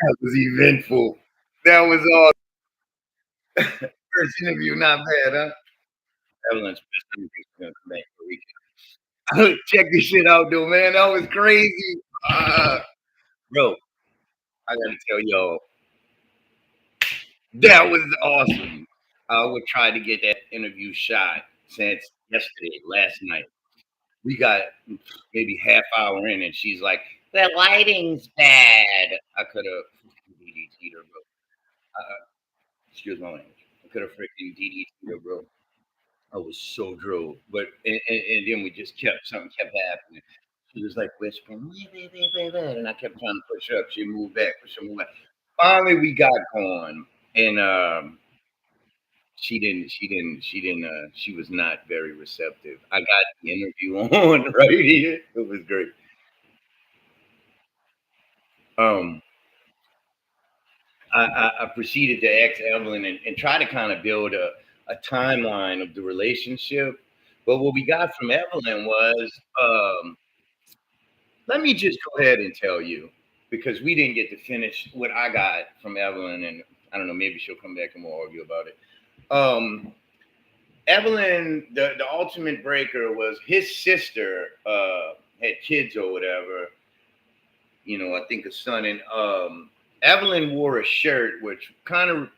That was eventful. That was all. First interview, not bad, huh? Evelyns best interview's gonna come back for a weekend. Check this shit out, though, man. That was crazy. Bro, I gotta tell y'all, that was awesome. I would try to get that interview shot since yesterday, last night. We got maybe half hour in, and she's like, "The lighting's bad." I could have DDT'd her, bro. Excuse my language. I could have freaking DDT'd her, bro. I was so drove, but and then we just kept something kept happening. She was like whispering, "Wait, wait, wait, wait, wait," and I kept trying to push up. She moved back, push her move back. Finally, we got going, and she was not very receptive. I got the interview on right here. It was great. Um, I proceeded to ask Evelyn and try to kind of build a timeline of the relationship. But what we got from Evelyn was, let me just go ahead and tell you, because we didn't get to finish what I got from Evelyn, and I don't know, maybe she'll come back and we'll argue about it. Um, Evelyn, the ultimate breaker was his sister had kids or whatever. I think a son, and Evelyn wore a shirt which kind of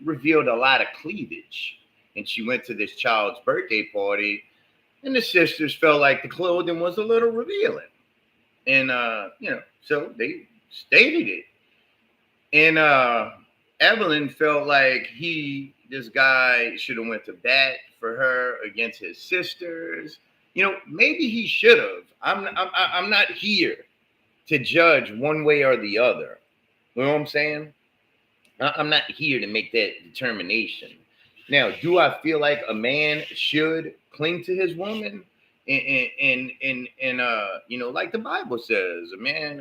revealed a lot of cleavage, and she went to this child's birthday party, and the sisters felt like the clothing was a little revealing, and so they stated it, and Evelyn felt like this guy should have went to bat for her against his sisters. Maybe he should have. I'm not here to judge one way or the other. You know what I'm saying? I'm not here to make that determination. Now, do I feel like a man should cling to his woman? And like the Bible says, a man,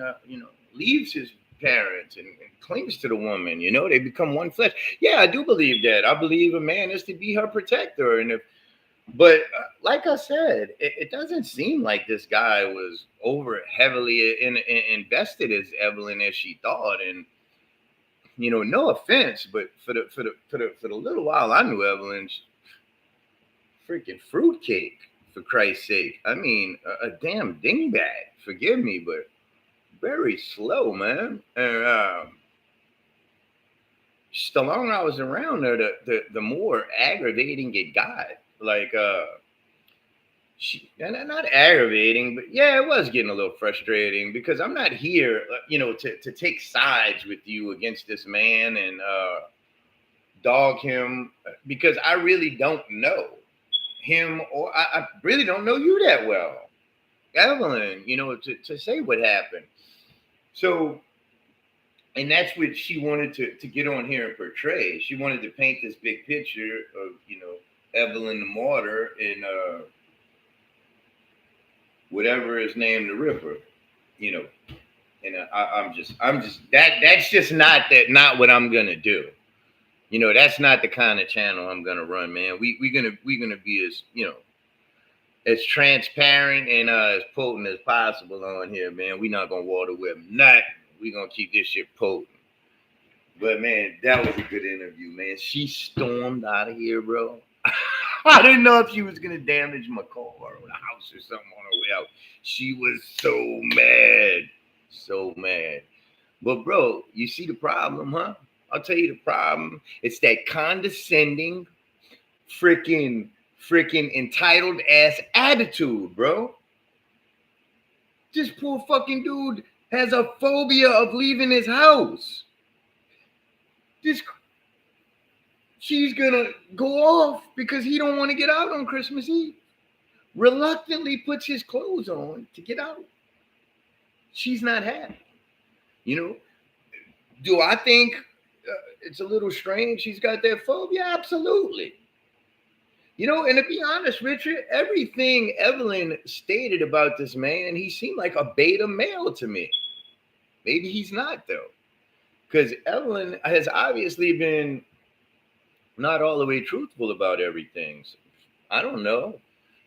leaves his parents and clings to the woman. They become one flesh. Yeah, I do believe that. I believe a man is to be her protector, but like I said, it doesn't seem like this guy was over heavily invested as Evelyn as she thought. And no offense, but for the little while I knew Evelyn, freaking fruitcake, for Christ's sake. I mean, a damn dingbat. Forgive me, but very slow, man. And just the longer I was around her, the more aggravating it got. Like, and not aggravating, but yeah, it was getting a little frustrating because I'm not here, to take sides with you against this man and dog him, because I really don't know him, or I really don't know you that well, Evelyn, to say what happened. So, and that's what she wanted to get on here and portray. She wanted to paint this big picture of, Evelyn the martyr and whatever is named the Ripper, you know. And I'm just that's just not what I'm gonna do. That's not the kind of channel I'm gonna run, man. We're gonna be as transparent and as potent as possible on here, man. We're not gonna water whip nothing. We're gonna keep this shit potent. But man, that was a good interview, man. She stormed out of here, bro. I didn't know if she was gonna damage my car or the house or something on her way out. She was so mad. So mad. But bro, you see the problem, huh? I'll tell you the problem. It's that condescending, freaking entitled ass attitude, bro. This poor fucking dude has a phobia of leaving his house. This She's gonna go off because he don't want to get out on Christmas Eve. Reluctantly puts his clothes on to get out. She's not happy. You know, do I think it's a little strange she's got that phobia? Absolutely. And to be honest, Richard, everything Evelyn stated about this man, he seemed like a beta male to me. Maybe he's not, though. Because Evelyn has obviously been not all the way truthful about everything. So I don't know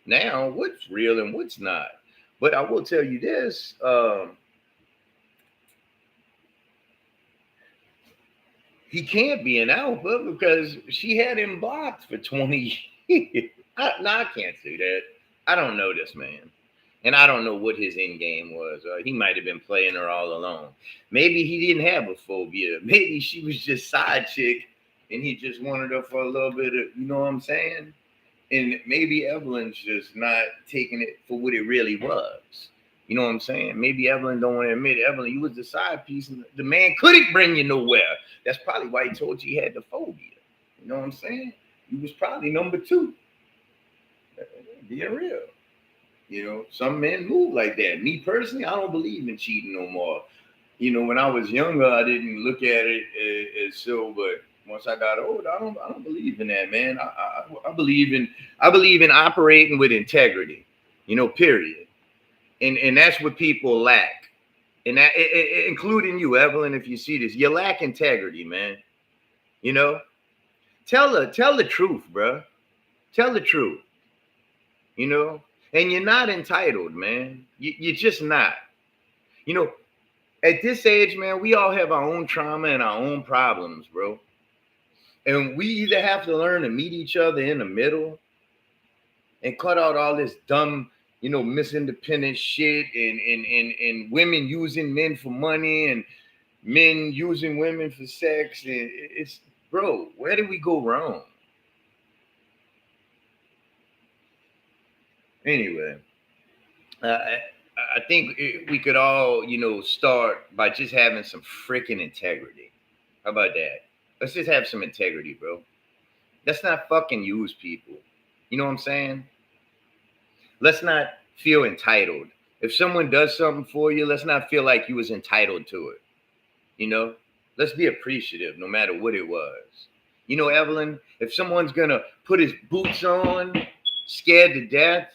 now what's real and what's not. But I will tell you this. he can't be an alpha because she had him blocked for 20 years. I can't say that. I don't know this man. And I don't know what his end game was. He might have been playing her all along. Maybe he didn't have a phobia. Maybe she was just side chick and he just wanted her for a little bit of, you know what I'm saying? And maybe Evelyn's just not taking it for what it really was. You know what I'm saying? Maybe Evelyn don't want to admit it. Evelyn, you was the side piece, and the man couldn't bring you nowhere. That's probably why he told you he had the phobia. You know what I'm saying? You was probably number two. Being real. You know, some men move like that. Me personally, I don't believe in cheating no more. You know, when I was younger, I didn't look at it as so, but once I got older, I don't believe in that, man. I believe in operating with integrity. You know, period. And that's what people lack. And that including you, Evelyn, if you see this, you lack integrity, man. You know, tell the truth, bro. Tell the truth. You know, and you're not entitled, man. You're just not. You know, at this age, man, we all have our own trauma and our own problems, bro. And we either have to learn to meet each other in the middle and cut out all this dumb, you know, misindependent shit and women using men for money and men using women for sex. And it's, bro, where did we go wrong? Anyway, I think we could all, you know, start by just having some freaking integrity. How about that? Let's just have some integrity, bro. Let's not fucking use people. You know what I'm saying? Let's not feel entitled. If someone does something for you, let's not feel like you was entitled to it. You know? Let's be appreciative no matter what it was. You know, Evelyn, if someone's gonna put his boots on, scared to death,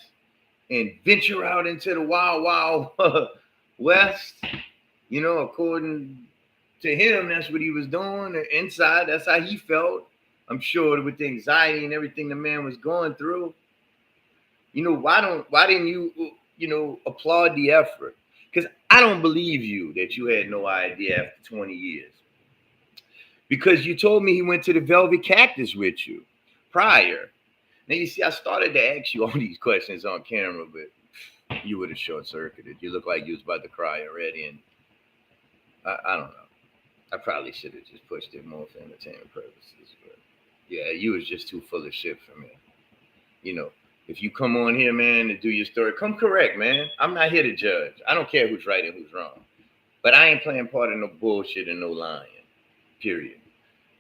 and venture out into the wild, wild west, you know, according to him, that's what he was doing. Inside, that's how he felt. I'm sure with the anxiety and everything the man was going through. You know, why didn't you, you know, applaud the effort? Because I don't believe you that you had no idea after 20 years. Because you told me he went to the Velvet Cactus with you prior. Now, you see, I started to ask you all these questions on camera, but you would have short circuited. You look like you was about to cry already. And I don't know. I probably should have just pushed it more for entertainment purposes. But yeah, you was just too full of shit for me. You know, if you come on here, man, to do your story, come correct, man. I'm not here to judge. I don't care who's right and who's wrong. But I ain't playing part of no bullshit and no lying. Period.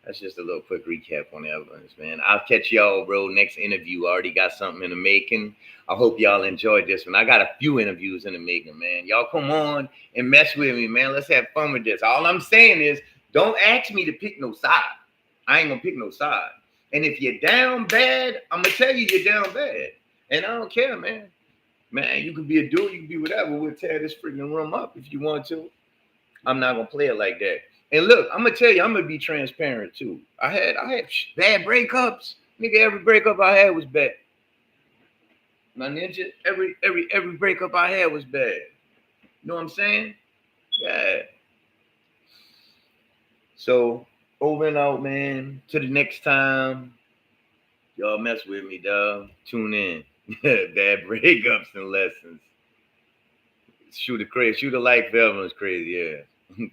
That's just a little quick recap on Evelyns, man. I'll catch y'all, bro. Next interview. I already got something in the making. I hope y'all enjoyed this one. I got a few interviews in the making, man. Y'all come on and mess with me, man. Let's have fun with this. All I'm saying is, don't ask me to pick no side. I ain't gonna pick no side. And if you're down bad, I'm gonna tell you you're down bad. And I don't care, man. Man, you can be a dude, you can be whatever. We'll tear this freaking room up if you want to. I'm not gonna play it like that. And look, I'm gonna tell you, I'm gonna be transparent too. I had bad breakups. Nigga, every breakup I had was bad. My ninja, every breakup I had was bad. You know what I'm saying? Yeah. So over and out, man. Till the next time. Y'all mess with me, dog. Tune in. Bad breakups and lessons. Shoot a light for everyone's crazy, yeah.